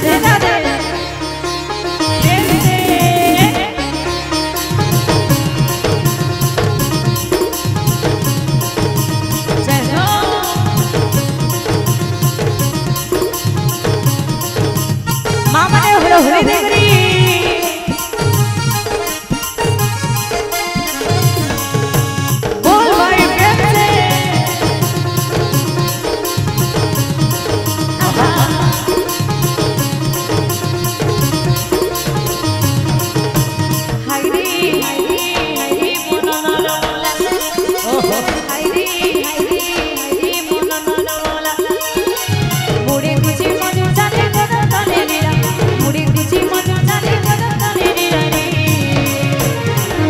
राधे राधे मामा ने हुलो हुली देवरी बोल भाई प्रेम से हाय रे मोना ना बोला हाय रे मोना ना बोला मुड़ी कुछ मजू जाने गोदा ताने रीरा मुड़ी कुछ मजू जाने गोदा ताने रीरा रे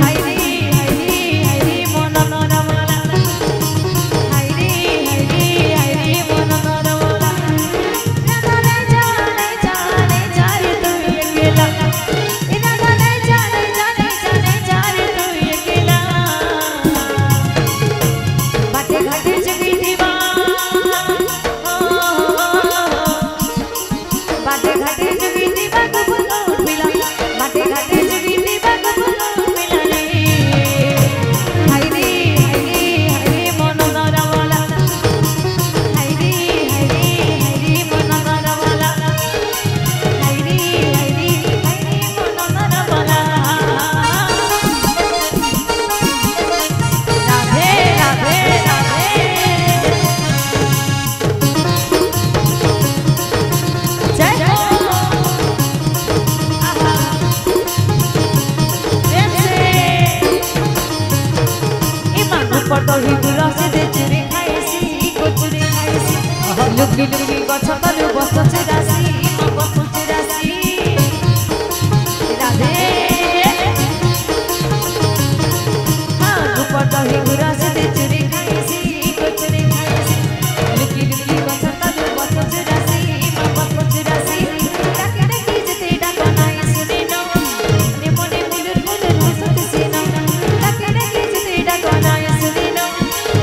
हाय रे मोना ना बोला हाय रे मोना ना बोला ना जाने जा रे तू अकेला इना जाने जा रे तू अकेला बाटे घाटे जगी दीवा बाटे घाटे जगी दीवा कबूलो मिला बाटे घाटे जगी दीवा कबूलो मिला रे हाय रे मोना ना बोला हाय रे मोना ना बोला हाय रे मोना ना बोला राधे राधे राधे जय हो आहा प्रेम से इमान पटल ही गुरा से दे चुरी खाइसी कोचुरी खाइसी लुकी लुकी गछ तलु बसछे रासी म बसछे रासी राधे हां पटल ही गुरा से दे चुरी खाइसी कोचुरी खाइसी लुकी लुकी गछ तलु बसछे रासी म बसछे रासी डाके डाके जते डाका नाय सुने न ने मने मुलुर मुलुर हसते सिना डाके डाके जते डाका नाय सुने न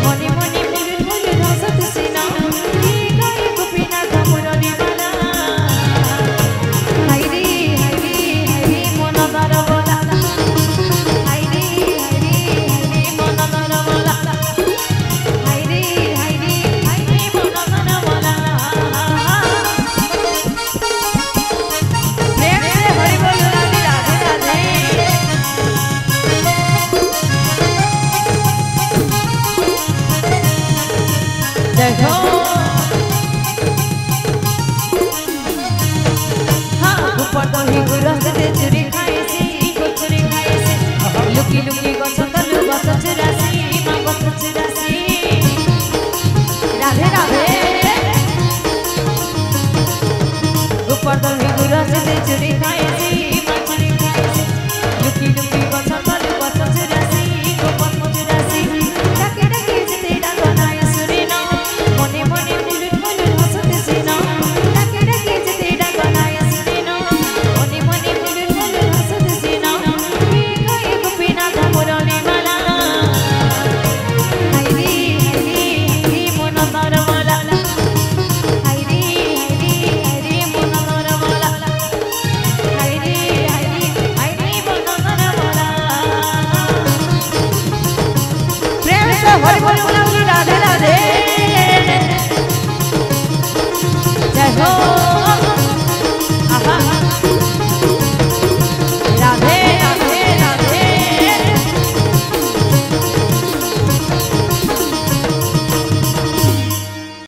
मने मने मुलुर मुलुर हसते सिना की गाय गोपीना धमुरनी माला हाय रे मोना ना बोला हाय रे मोना ना बोला हाय रे मोना ना बोला प्रेम से हरि बोल राधे राधे जय हो हाँ ऊपर तो ही गुरस दे चुरी खाइसी कोचुरी खाइसी लुकी लुकी गछ तलु बसछे रासी मा बसछे रासी राधे राधे ऊपर तो ही गुरस दे चुरी खाइसी मा चुरी खाइसी लुकी लुकी गछ तलु बसछे रासी को बसछे रासी डाके डाके जते डाका नाय सुने न मने मने मुलुर मुलुर हसते सिना डाके डाके जते डाका नाय सुने न मने मने मुलुर मुलुर हसते सिना की गाय गोपीना धमुरनी माला हाय रे मोना ना बोला हाय रे मोना ना बोला हाय रे मोना ना बोला प्रेम से हरि बोल राधे राधे जय हो